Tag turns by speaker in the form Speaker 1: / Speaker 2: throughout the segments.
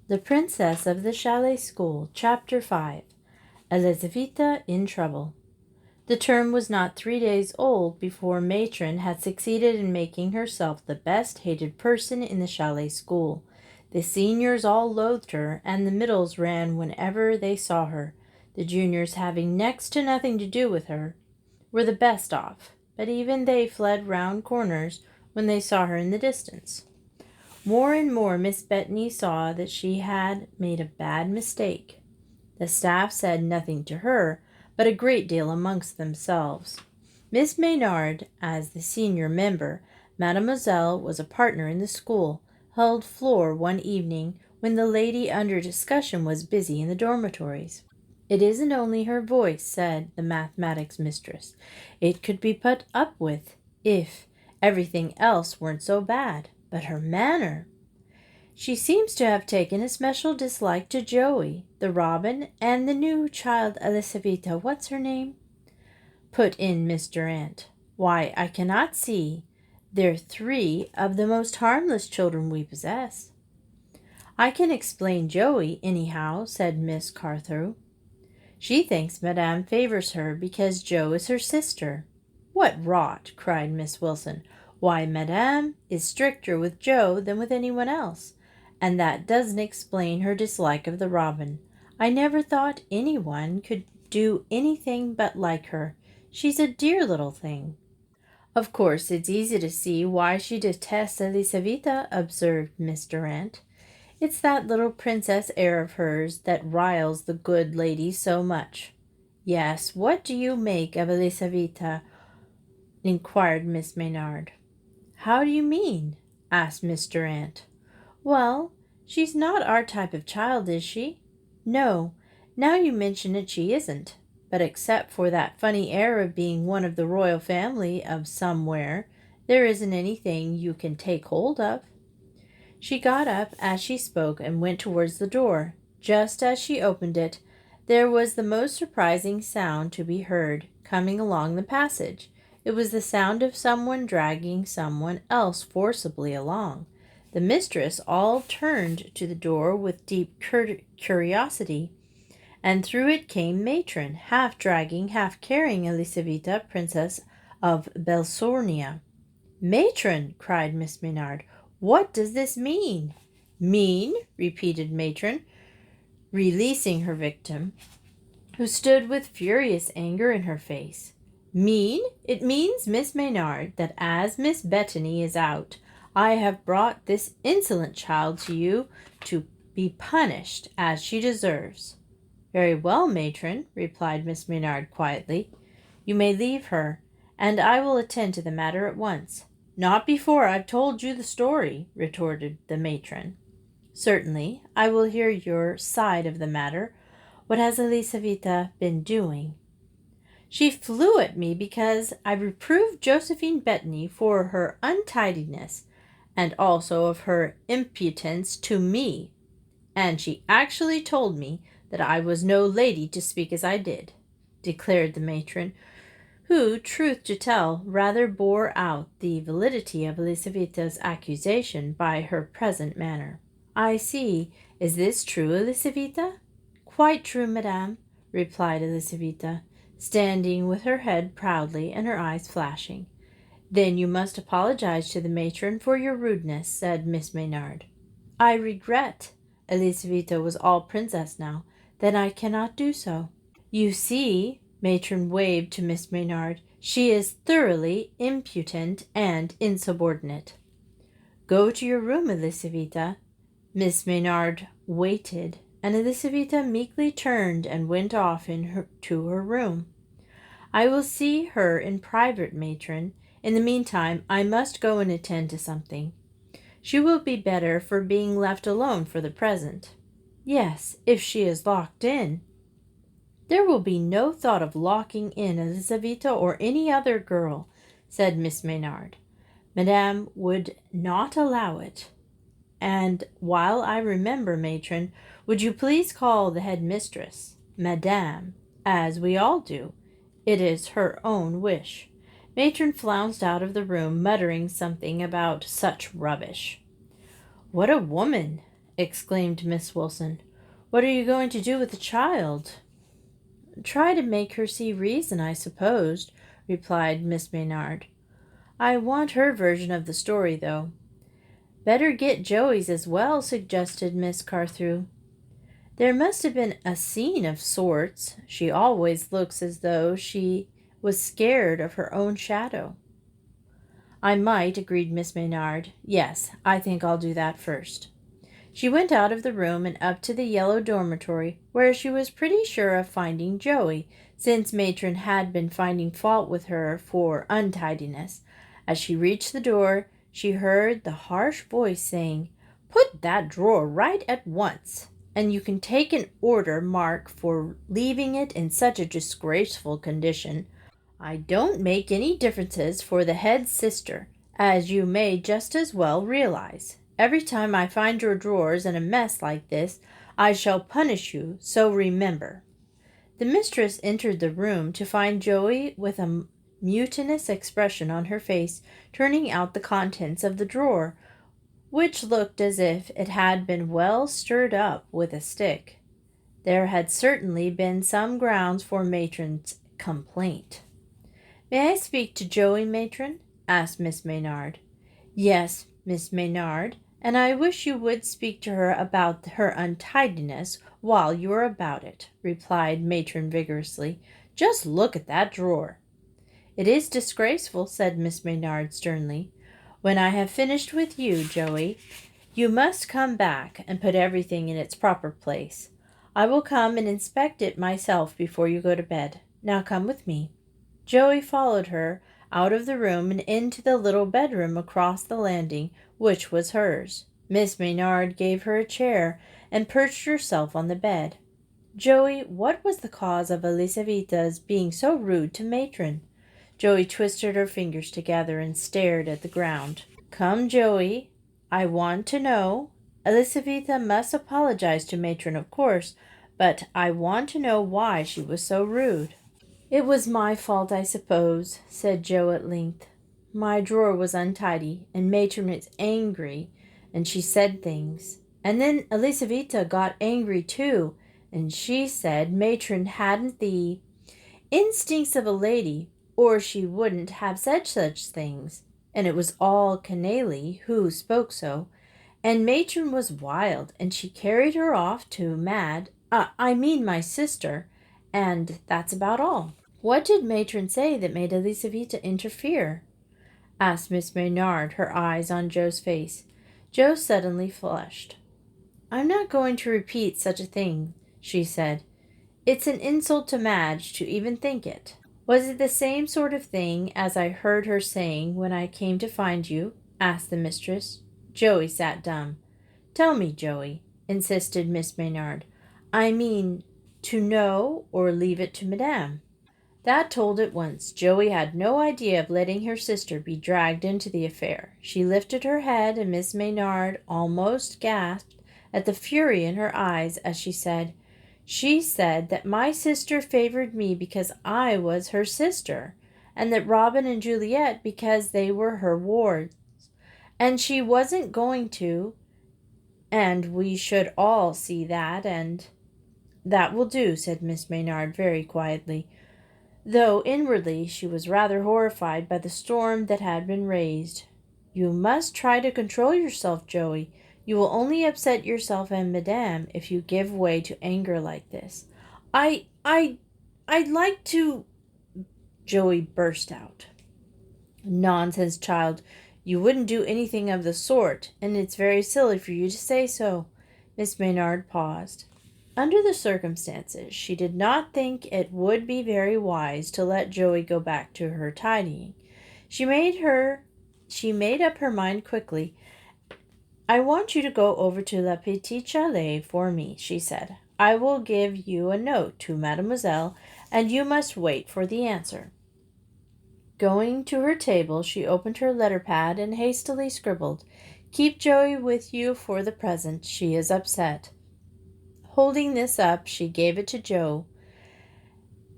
Speaker 1: The Princess of the Chalet School, Chapter 5. Elizaveta in Trouble. The term was not 3 days old before Matron had succeeded in making herself the best hated person in the Chalet School. The seniors all loathed her, and the middles ran whenever they saw her. The juniors, having next to nothing to do with her, were the best off, but even they fled round corners when they saw her in the distance. More and more Miss Bethany saw that she had made a bad mistake. The staff said nothing to her, but a great deal amongst themselves. Miss Maynard, as the senior member, Mademoiselle was a partner in the school, held floor one evening when the lady under discussion was busy in the dormitories. "It isn't only her voice," said the mathematics mistress. "It could be put up with if everything else weren't so bad. But her manner! She seems to have taken a special dislike to Joey, the robin, and the new child Elizaveta, what's her name?" put in Miss Durant. "Why, I cannot see. They're 3 of the most harmless children we possess." "I can explain Joey, anyhow," said Miss Carthew. "She thinks Madame favors her because Jo is her sister." "What rot!" cried Miss Wilson. "Why, Madame is stricter with Jo than with anyone else, and that doesn't explain her dislike of the robin. I never thought anyone could do anything but like her. She's a dear little thing." "Of course, it's easy to see why she detests Elizaveta," observed Miss Durant. "It's that little princess air of hers that riles the good lady so much." "Yes, what do you make of Elizaveta?" inquired Miss Maynard. "How do you mean?" asked Miss Durant. "Well, she's not our type of child, is she?" "No, now you mention it, she isn't. But except for that funny air of being one of the royal family of somewhere, there isn't anything you can take hold of." She got up as she spoke and went towards the door. Just as she opened it, there was the most surprising sound to be heard coming along the passage. It was the sound of someone dragging someone else forcibly along. The mistress all turned to the door with deep curiosity, and through it came Matron, half dragging, half carrying Elizaveta, Princess of Belsornia. "Matron!" cried Miss Maynard. "What does this mean?" "Mean?" repeated Matron, releasing her victim, who stood with furious anger in her face. "Mean? It means, Miss Maynard, that as Miss Bethany is out, I have brought this insolent child to you to be punished as she deserves." "Very well, Matron," replied Miss Maynard quietly. "You may leave her, and I will attend to the matter at once." "Not before I've told you the story," retorted the matron. "Certainly, I will hear your side of the matter. What has Elizaveta been doing?" "She flew at me because I reproved Josephine Bethany for her untidiness, and also of her impudence to me. And she actually told me that I was no lady to speak as I did," declared the matron, who, truth to tell, rather bore out the validity of Elizaveta's accusation by her present manner. "I see. Is this true, Elizaveta?" "Quite true, madame," replied Elizaveta, standing with her head proudly and her eyes flashing. "Then you must apologize to the matron for your rudeness," said Miss Maynard. "I regret," Elizaveta was all princess now, "that I cannot do so. You see," Matron waved to Miss Maynard, "she is thoroughly impudent and insubordinate." "Go to your room, Elizaveta." Miss Maynard waited, and Elizaveta meekly turned and went off to her room. "I will see her in private, matron. In the meantime, I must go and attend to something. She will be better for being left alone for the present." "Yes, if she is locked in." "There will be no thought of locking in Elizaveta or any other girl," said Miss Maynard. "Madame would not allow it. And while I remember, matron, would you please call the head mistress Madame, as we all do? It is her own wish." Matron flounced out of the room, muttering something about such rubbish. "What a woman!" exclaimed Miss Wilson. "What are you going to do with the child?" "Try to make her see reason, I suppose," replied Miss Maynard. "I want her version of the story, though." "Better get Joey's as well," suggested Miss Carthew. "There must have been a scene of sorts. She always looks as though she was scared of her own shadow." "I might," agreed Miss Maynard. "Yes, I think I'll do that first." She went out of the room and up to the yellow dormitory, where she was pretty sure of finding Joey, since Matron had been finding fault with her for untidiness. As she reached the door, she heard the harsh voice saying, "Put that drawer right at once, and you can take an order mark for leaving it in such a disgraceful condition. I don't make any differences for the head sister, as you may just as well realize. Every time I find your drawers in a mess like this, I shall punish you, so remember." The mistress entered the room to find Joey with a mutinous expression on her face, turning out the contents of the drawer, which looked as if it had been well stirred up with a stick. There had certainly been some grounds for Matron's complaint. "May I speak to Joey, Matron?" asked Miss Maynard. "Yes, Miss Maynard, and I wish you would speak to her about her untidiness while you are about it," replied Matron vigorously. "Just look at that drawer." "It is disgraceful," said Miss Maynard sternly. "When I have finished with you, Joey, you must come back and put everything in its proper place. I will come and inspect it myself before you go to bed. Now come with me." Joey followed her out of the room and into the little bedroom across the landing, which was hers. Miss Maynard gave her a chair and perched herself on the bed. "Joey, what was the cause of Elisaveta's being so rude to Matron?" Joey twisted her fingers together and stared at the ground. "Come, Joey, I want to know. Elisaveta must apologize to Matron, of course, but I want to know why she was so rude." "It was my fault, I suppose," said Joe at length. "My drawer was untidy, and Matron was angry, and she said things. And then Elisaveta got angry too, and she said Matron hadn't the instincts of a lady, or she wouldn't have said such things. And it was all Kenealy who spoke so. And Matron was wild, and she carried her off to I mean my sister, and that's about all." "What did Matron say that made Elisaveta interfere?" asked Miss Maynard, her eyes on Joe's face. Joe suddenly flushed. "I'm not going to repeat such a thing," she said. "It's an insult to Madge to even think it." "Was it the same sort of thing as I heard her saying when I came to find you?" asked the mistress. Joey sat dumb. "Tell me, Joey," insisted Miss Maynard. "I mean, to know or leave it to Madame." That told at once. Joey had no idea of letting her sister be dragged into the affair. She lifted her head, and Miss Maynard almost gasped at the fury in her eyes as she said, "She said that my sister favored me because I was her sister, and that Robin and Juliet because they were her wards, and she wasn't going to, and we should all see that, and—" "That will do," said Miss Maynard very quietly, though inwardly she was rather horrified by the storm that had been raised. "You must try to control yourself, Joey. You will only upset yourself and Madame if you give way to anger like this." I'd like to—" Joey burst out. "Nonsense, child. You wouldn't do anything of the sort, and it's very silly for you to say so." Miss Maynard paused. Under the circumstances, she did not think it would be very wise to let Joey go back to her tidying. She made up her mind quickly. "I want you to go over to Le Petit Chalet for me," she said. "I will give you a note to Mademoiselle, and you must wait for the answer." Going to her table, she opened her letter pad and hastily scribbled, "Keep Joey with you for the present. She is upset." Holding this up, she gave it to Joe,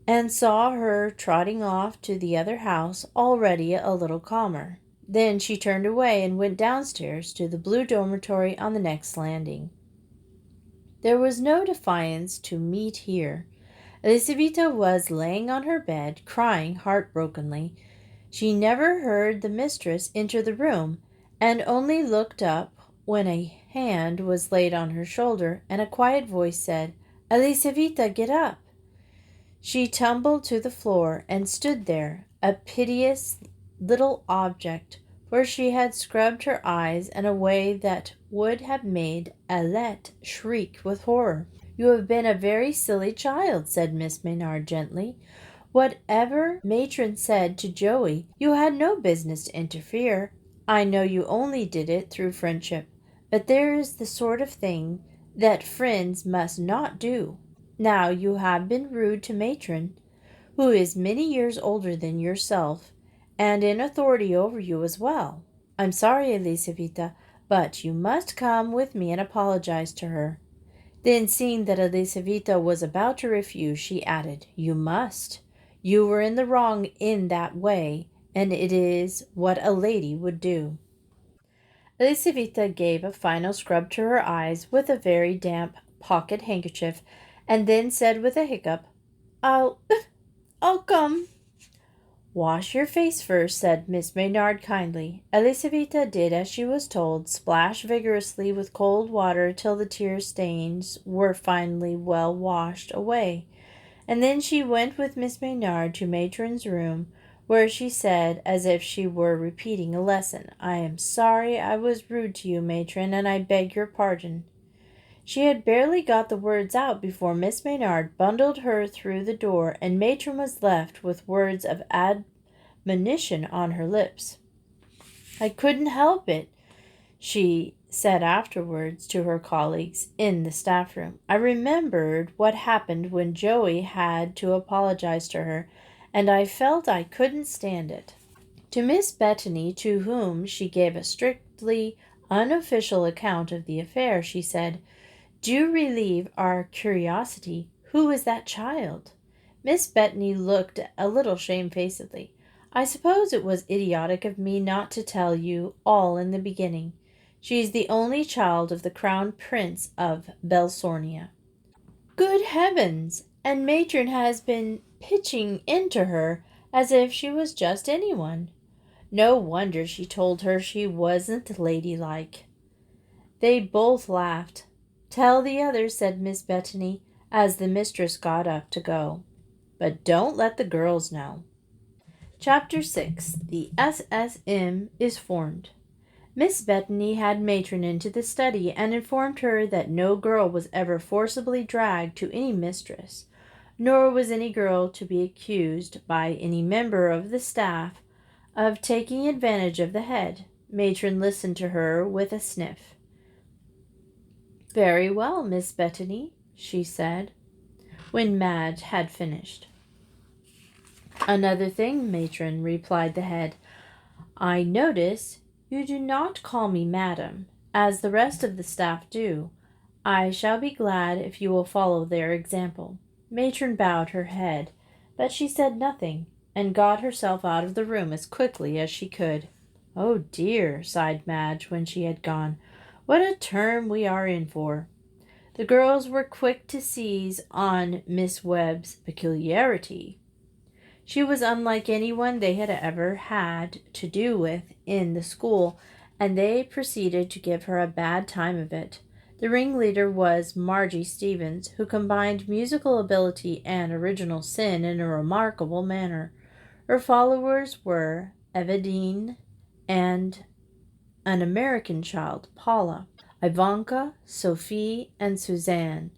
Speaker 1: and saw her trotting off to the other house, already a little calmer. Then she turned away and went downstairs to the blue dormitory on the next landing. There was no defiance to meet here. Elizaveta was laying on her bed, crying heartbrokenly. She never heard the mistress enter the room, and only looked up when a hand was laid on her shoulder, and a quiet voice said, Elizaveta, get up. She tumbled to the floor and stood there, a piteous little object, for she had scrubbed her eyes in a way that would have made Alette shriek with horror. You have been a very silly child, said Miss Maynard gently. Whatever Matron said to Joey, you had no business to interfere. I know you only did it through friendship, but there is the sort of thing that friends must not do. Now you have been rude to Matron, who is many years older than yourself, and in authority over you as well. I'm sorry, Elizaveta, but you must come with me and apologize to her. Then, seeing that Elizaveta was about to refuse, she added, You must. You were in the wrong in that way, and it is what a lady would do. Elizaveta gave a final scrub to her eyes with a very damp pocket handkerchief, and then said with a hiccup, I'll come. Wash your face first, said Miss Maynard kindly. Elizaveta did as she was told, splashed vigorously with cold water till the tear stains were finally well washed away, and then she went with Miss Maynard to Matron's room, where she said, as if she were repeating a lesson, I am sorry I was rude to you, Matron, and I beg your pardon. She had barely got the words out before Miss Maynard bundled her through the door, and Matron was left with words of admonition on her lips. I couldn't help it, she said afterwards to her colleagues in the staff room. I remembered what happened when Joey had to apologize to her, and I felt I couldn't stand it. To Miss Bettany, to whom she gave a strictly unofficial account of the affair, she said, Do relieve our curiosity. Who is that child? Miss Bettany looked a little shamefacedly. I suppose it was idiotic of me not to tell you all in the beginning. She's the only child of the Crown Prince of Belsornia. Good heavens! And Matron has been pitching into her as if she was just anyone. No wonder she told her she wasn't ladylike. They both laughed. Tell the others, said Miss Bettany, as the mistress got up to go. But don't let the girls know. Chapter 6. The SSM is formed. Miss Bettany had Matron into the study and informed her that no girl was ever forcibly dragged to any mistress, nor was any girl to be accused by any member of the staff of taking advantage of the head. Matron listened to her with a sniff. Very well, Miss Bettany, she said, when Madge had finished. Another thing, Matron, replied the head. I notice you do not call me madam, as the rest of the staff do. I shall be glad if you will follow their example. Matron bowed her head, but she said nothing, and got herself out of the room as quickly as she could. Oh dear, sighed Madge when she had gone. What a term we are in for. The girls were quick to seize on Miss Webb's peculiarity. She was unlike anyone they had ever had to do with in the school, and they proceeded to give her a bad time of it. The ringleader was Margie Stevens, who combined musical ability and original sin in a remarkable manner. Her followers were Evadine and an American child, Paula, Ivanka, Sophie, and Suzanne.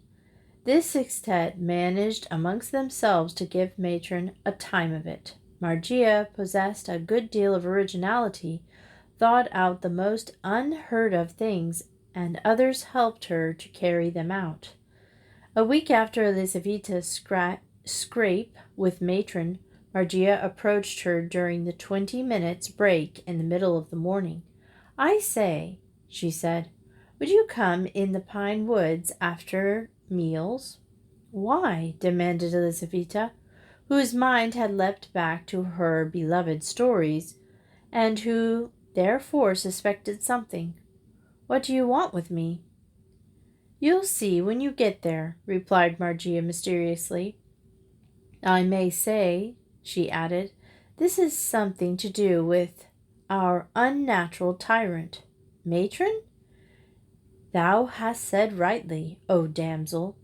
Speaker 1: This sextet managed amongst themselves to give Matron a time of it. Margia possessed a good deal of originality, thought out the most unheard-of things, and others helped her to carry them out. A week after Elizaveta's scrape with Matron, Margia approached her during the 20 minutes break in the middle of the morning. I say, she said, would you come in the pine woods after meals? Why? Demanded Elizaveta, whose mind had leapt back to her beloved stories, and who therefore suspected something. What do you want with me? You'll see when you get there, replied Margia mysteriously. I may say, she added, this is something to do with our unnatural tyrant. Matron? Thou hast said rightly, O damsel.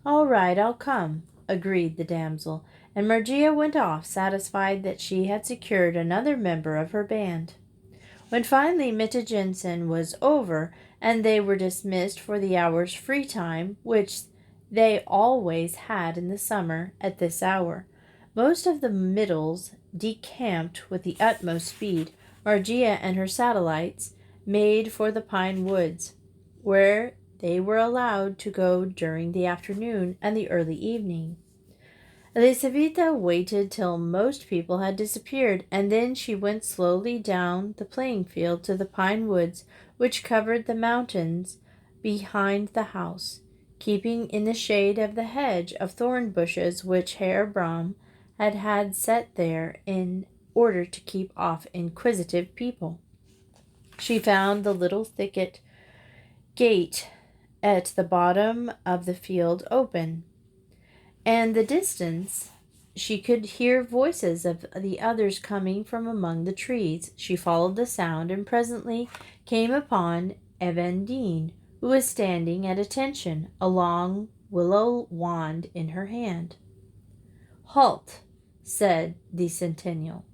Speaker 1: All right, I'll come, agreed the damsel, and Margia went off, satisfied that she had secured another member of her band. When finally Mittigensen was over, and they were dismissed for the hour's free time, which they always had in the summer at this hour, most of the middles decamped with the utmost speed. Margia and her satellites made for the pine woods, where they were allowed to go during the afternoon and the early evening. Elisaveta waited till most people had disappeared, and then she went slowly down the playing field to the pine woods which covered the mountains behind the house, keeping in the shade of the hedge of thorn bushes which Herr Brahm had set there in order to keep off inquisitive people. She found the little thicket gate at the bottom of the field open, and the distance she could hear voices of the others coming from among the trees. She followed the sound and presently came upon Evandine, who was standing at attention, a long willow wand in her hand. Halt, said the sentinel.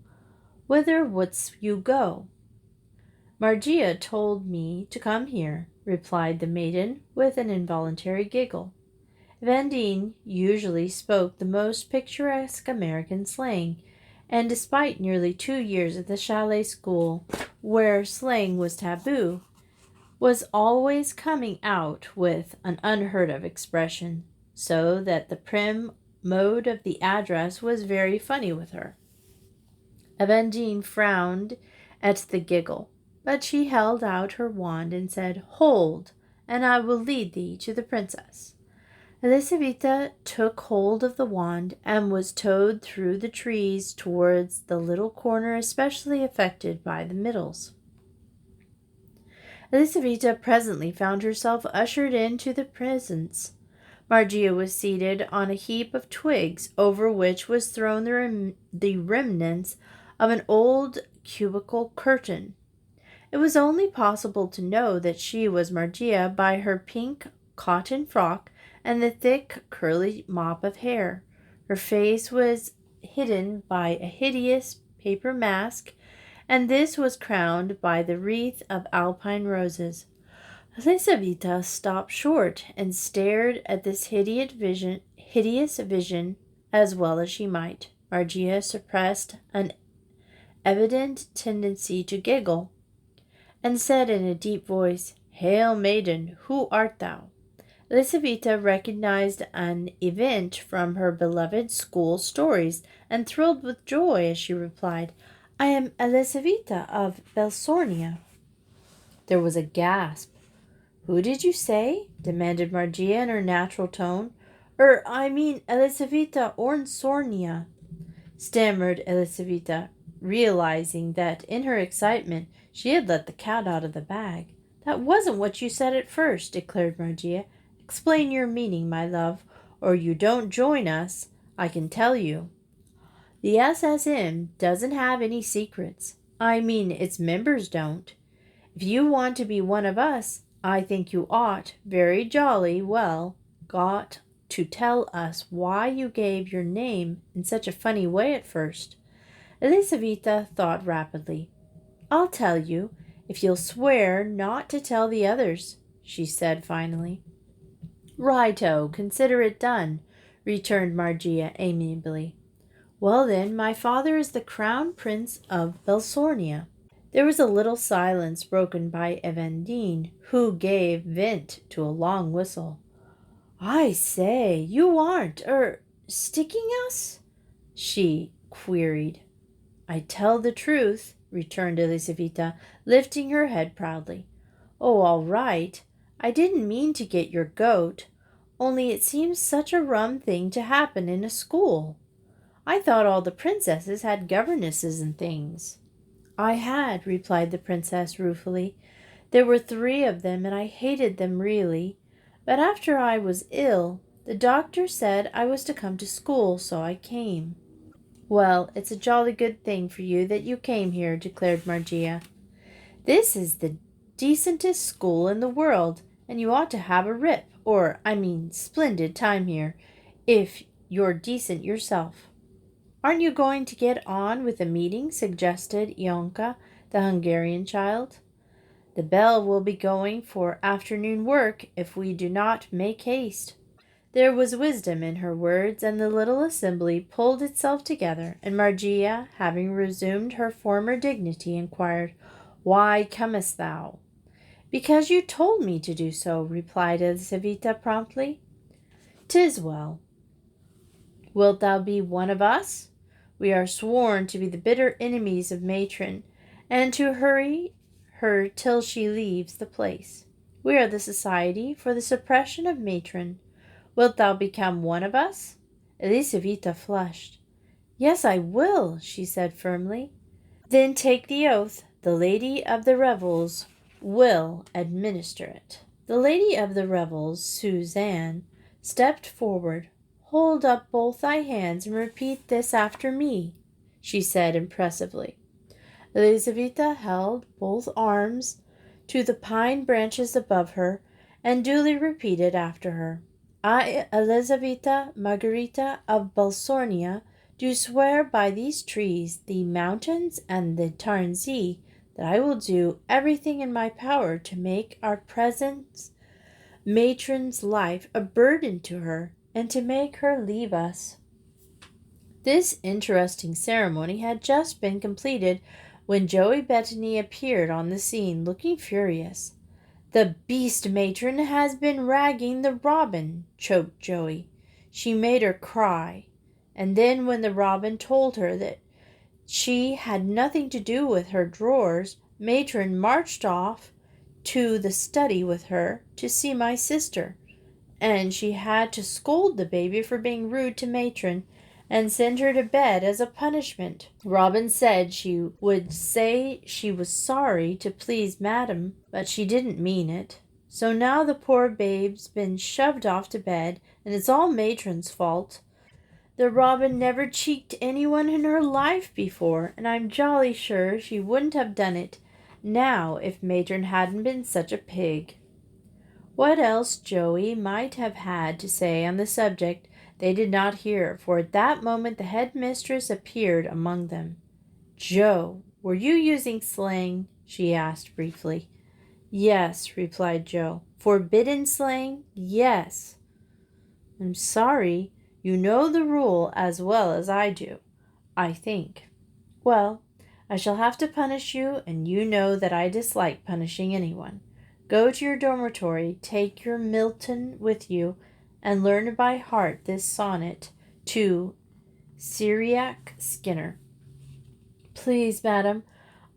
Speaker 1: Whither wouldst you go? Margia told me to come here, replied the maiden with an involuntary giggle. Vandine usually spoke the most picturesque American slang, and despite nearly 2 years at the Chalet School, where slang was taboo, was always coming out with an unheard-of expression, so that the prim mode of the address was very funny with her. Evandine frowned at the giggle, but she held out her wand and said, Hold, and I will lead thee to the princess. Elisaveta took hold of the wand and was towed through the trees towards the little corner especially affected by the middles. Elisaveta presently found herself ushered into the presence. Margia was seated on a heap of twigs, over which was thrown the remnants of an old cubical curtain. It was only possible to know that she was Margia by her pink cotton frock and the thick curly mop of hair. Her face was hidden by a hideous paper mask, and this was crowned by the wreath of alpine roses. Elisaveta stopped short and stared at this hideous vision as well as she might. Margia suppressed an evident tendency to giggle, and said in a deep voice, Hail, maiden, who art thou? Elisaveta recognized an event from her beloved school stories, and thrilled with joy as she replied, I am Elisaveta of Belsornia. There was a gasp. Who did you say? Demanded Margia in her natural tone. I mean Elisaveta Ornsornia, stammered Elisaveta, realizing that in her excitement she had let the cat out of the bag. That wasn't what you said at first, declared Margia. Explain your meaning, my love, or you don't join us, I can tell you. The SSM doesn't have any secrets. I mean, its members don't. If you want to be one of us, I think you ought, very jolly well, got to tell us why you gave your name in such a funny way at first. Elisaveta thought rapidly. I'll tell you, if you'll swear not to tell the others, she said finally. Righto, consider it done, returned Margia amiably. Well then, my father is the Crown Prince of Belsornia. There was a little silence broken by Evandine, who gave vent to a long whistle. I say, you aren't, sticking us? She queried. I tell the truth, returned Elisaveta, lifting her head proudly. Oh, all right. I didn't mean to get your goat, only it seems such a rum thing to happen in a school. I thought all the princesses had governesses and things. I had, replied the princess ruefully. There were 3 of them, and I hated them really. But after I was ill, the doctor said I was to come to school, so I came." "Well, it's a jolly good thing for you that you came here," declared Margia. "This is the decentest school in the world, and you ought to have a rip, splendid time here, if you're decent yourself." "Aren't you going to get on with the meeting?" suggested Ionka, the Hungarian child. "The bell will be going for afternoon work if we do not make haste." There was wisdom in her words, and the little assembly pulled itself together, and Margia, having resumed her former dignity, inquired, "Why comest thou?" "Because you told me to do so," replied Elisaveta promptly. "'Tis well. Wilt thou be one of us? We are sworn to be the bitter enemies of Matron, and to hurry her till she leaves the place. We are the Society for the Suppression of Matron. Wilt thou become one of us?" Elisaveta flushed. "Yes, I will," she said firmly. "Then take the oath. The lady of the revels will administer it." The lady of the revels, Suzanne, stepped forward. "Hold up both thy hands and repeat this after me," she said impressively. Elisaveta held both arms to the pine branches above her and duly repeated after her. "I, Elisaveta Margarita of Balsornia, do swear by these trees, the mountains, and the Tarnsee, that I will do everything in my power to make our present matron's life a burden to her, and to make her leave us." This interesting ceremony had just been completed when Joey Bettany appeared on the scene, looking furious. "The beast matron has been ragging the robin," choked Joey. "She made her cry. And then when the robin told her that she had nothing to do with her drawers, matron marched off to the study with her to see my sister, and she had to scold the baby for being rude to matron and send her to bed as a punishment. Robin said she would say she was sorry to please madam, but she didn't mean it. So now the poor babe's been shoved off to bed, and it's all matron's fault. The robin never cheeked anyone in her life before, and I'm jolly sure she wouldn't have done it now if matron hadn't been such a pig." What else Joey might have had to say on the subject they did not hear, for at that moment the headmistress appeared among them. "Joe, were you using slang?" she asked briefly. "Yes," replied Joe. "Forbidden slang? Yes." "I'm sorry. You know the rule as well as I do, I think. Well, I shall have to punish you, and you know that I dislike punishing anyone. Go to your dormitory, take your Milton with you, and learn by heart this sonnet to Cyriac Skinner." "Please, madam,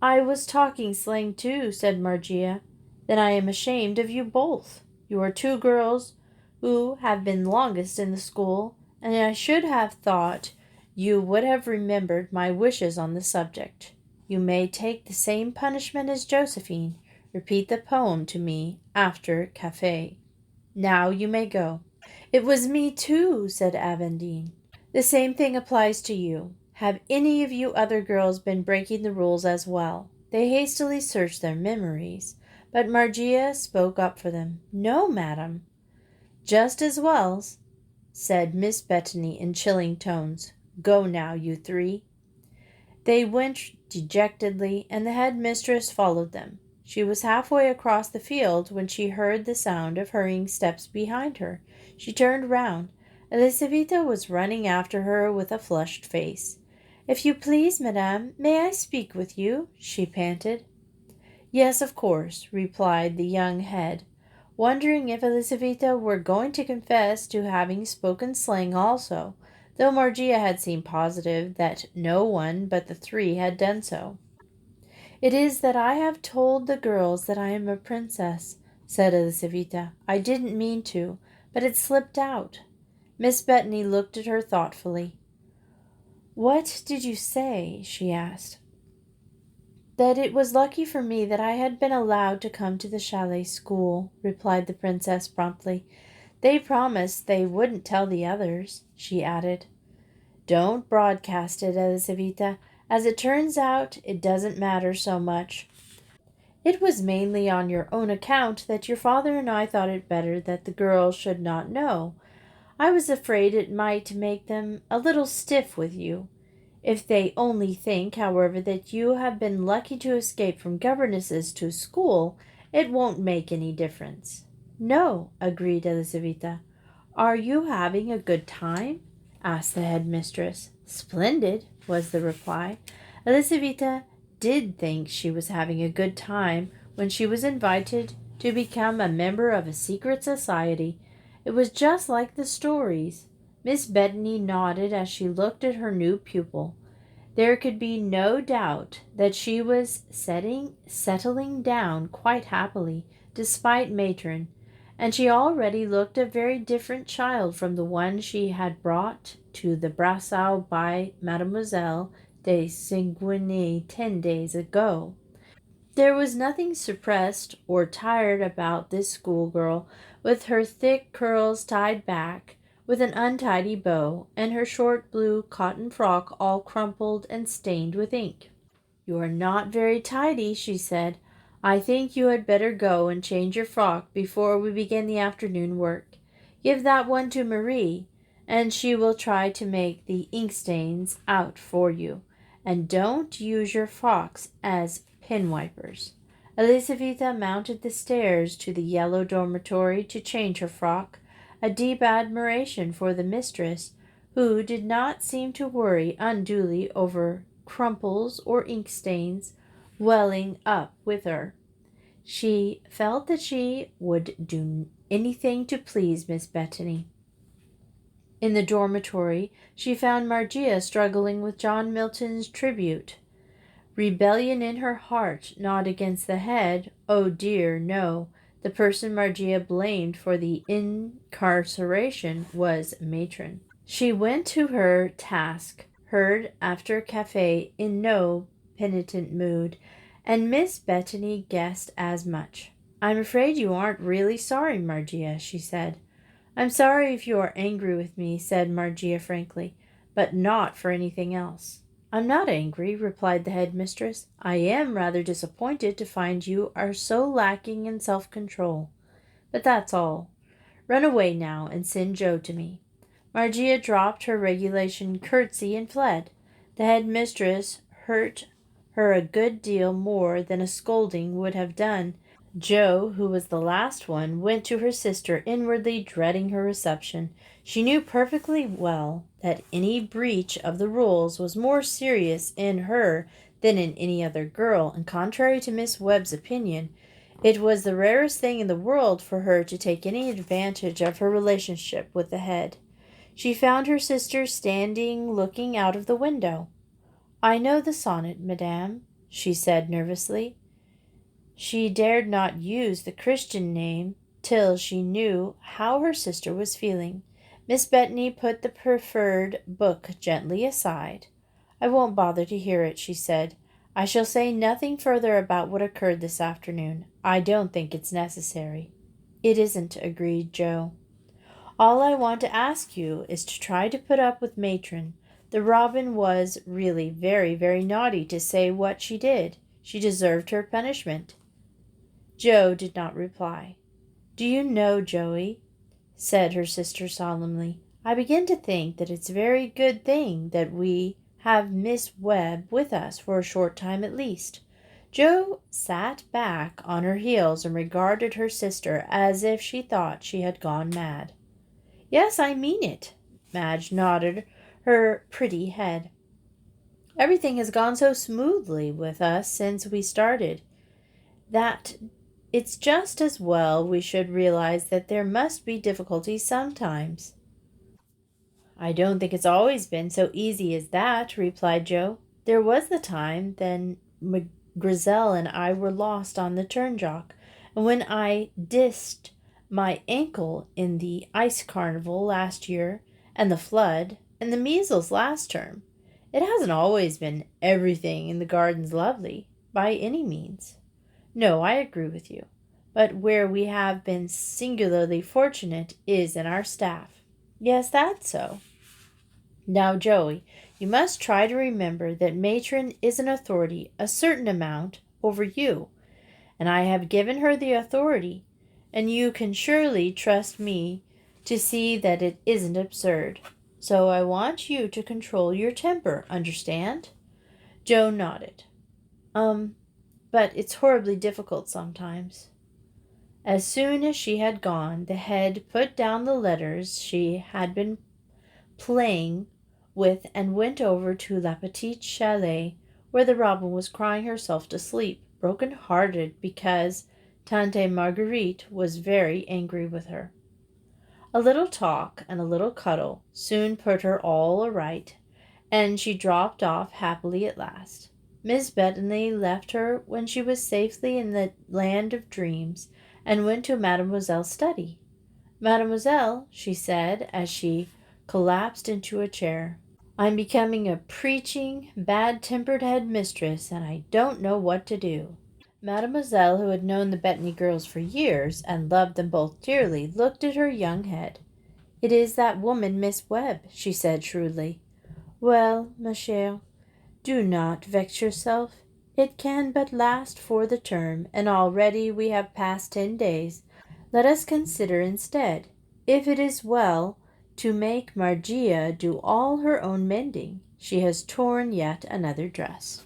Speaker 1: I was talking slang too," said Margia. "Then I am ashamed of you both. You are two girls who have been longest in the school, and I should have thought you would have remembered my wishes on the subject. You may take the same punishment as Josephine. Repeat the poem to me after café. Now you may go." "It was me too," said Avendine. "The same thing applies to you. Have any of you other girls been breaking the rules as well?" They hastily searched their memories, but Margia spoke up for them. "No, madam." "Just as well," said Miss Bettany in chilling tones. "Go now, you three." They went dejectedly, and the headmistress followed them. She was halfway across the field when she heard the sound of hurrying steps behind her. She turned round. Elisaveta was running after her with a flushed face. "If you please, madame, may I speak with you?" she panted. "Yes, of course," replied the young head, wondering if Elisaveta were going to confess to having spoken slang also, though Margia had seemed positive that no one but the three had done so. "It is that I have told the girls that I am a princess," said Elisaveta. "I didn't mean to, but it slipped out." Miss Bettany looked at her thoughtfully. "What did you say?" she asked. "That it was lucky for me that I had been allowed to come to the Chalet School," replied the princess promptly. "They promised they wouldn't tell the others," she added. "Don't broadcast it, Elizaveta. As it turns out, it doesn't matter so much. It was mainly on your own account that your father and I thought it better that the girls should not know. I was afraid it might make them a little stiff with you. If they only think, however, that you have been lucky to escape from governesses to school, it won't make any difference." "No," agreed Elizaveta. "Are you having a good time?" asked the headmistress. "Splendid," was the reply. Elizaveta did think she was having a good time when she was invited to become a member of a secret society. It was just like the stories. Miss Bethany nodded as she looked at her new pupil. There could be no doubt that she was settling down quite happily, despite Matron, and she already looked a very different child from the one she had brought to the Brassau by Mademoiselle de Sévigné 10 days ago. There was nothing suppressed or tired about this schoolgirl, with her thick curls tied back with an untidy bow, and her short blue cotton frock all crumpled and stained with ink. "You are not very tidy," she said. "I think you had better go and change your frock before we begin the afternoon work. Give that one to Marie, and she will try to make the ink stains out for you. And don't use your frocks as pen wipers." Elizaveta mounted the stairs to the yellow dormitory to change her frock, a deep admiration for the mistress, who did not seem to worry unduly over crumples or ink stains welling up with her. She felt that she would do anything to please Miss Bethany. In the dormitory, she found Margia struggling with John Milton's tribute. Rebellion in her heart, not against the head. Oh dear, no. The person Margia blamed for the incarceration was Matron. She went to her task, herd after cafe, in no penitent mood, and Miss Bethany guessed as much. "I'm afraid you aren't really sorry, Margia," she said. "I'm sorry if you are angry with me," said Margia frankly, "but not for anything else." "I'm not angry," replied the headmistress. "I am rather disappointed to find you are so lacking in self-control. But that's all. Run away now and send Joe to me." Margia dropped her regulation curtsy and fled. The headmistress hurt her a good deal more than a scolding would have done. Jo, who was the last one, went to her sister, inwardly dreading her reception. She knew perfectly well that any breach of the rules was more serious in her than in any other girl, and contrary to Miss Webb's opinion, it was the rarest thing in the world for her to take any advantage of her relationship with the head. She found her sister standing looking out of the window. "I know the sonnet, madame," she said nervously. She dared not use the Christian name till she knew how her sister was feeling. Miss Bethany put the preferred book gently aside. "I won't bother to hear it," she said. "I shall say nothing further about what occurred this afternoon. I don't think it's necessary." "It isn't," agreed Jo. "All I want to ask you is to try to put up with Matron. The robin was really very, very naughty to say what she did. She deserved her punishment." Jo did not reply. "Do you know, Joey," said her sister solemnly, "I begin to think that it's a very good thing that we have Miss Webb with us for a short time at least." Jo sat back on her heels and regarded her sister as if she thought she had gone mad. "Yes, I mean it." Madge nodded her pretty head. "Everything has gone so smoothly with us since we started that it's just as well we should realize that there must be difficulties sometimes." "I don't think it's always been so easy as that," replied Jo. "There was the time then Grizel and I were lost on the Turnjock, and when I dished my ankle in the ice carnival last year, and the flood, and the measles last term. It hasn't always been everything in the gardens lovely." by any means. No, I agree with you. But where we have been singularly fortunate is in our staff. Yes, that's so. Now, Joey, you must try to remember that Matron is an authority a certain amount over you, and I have given her the authority, and you can surely trust me to see that it isn't absurd. So I want you to control your temper, understand? Joe nodded. But it's horribly difficult sometimes. As soon as she had gone, the head put down the letters she had been playing with and went over to La Petite Chalet, where the robin was crying herself to sleep, broken-hearted because Tante Marguerite was very angry with her. A little talk and a little cuddle soon put her all right, and she dropped off happily at last. Miss Bethany left her when she was safely in the land of dreams, and went to Mademoiselle's study. Mademoiselle, she said, as she collapsed into a chair, I'm becoming a preaching, bad-tempered head mistress, and I don't know what to do. Mademoiselle, who had known the Bettany girls for years and loved them both dearly, looked at her young head. It is that woman, Miss Webb, she said shrewdly. Well, ma chère, do not vex yourself. It can but last for the term, and already we have passed 10 days. Let us consider instead if it is well to make Margia do all her own mending. She has torn yet another dress.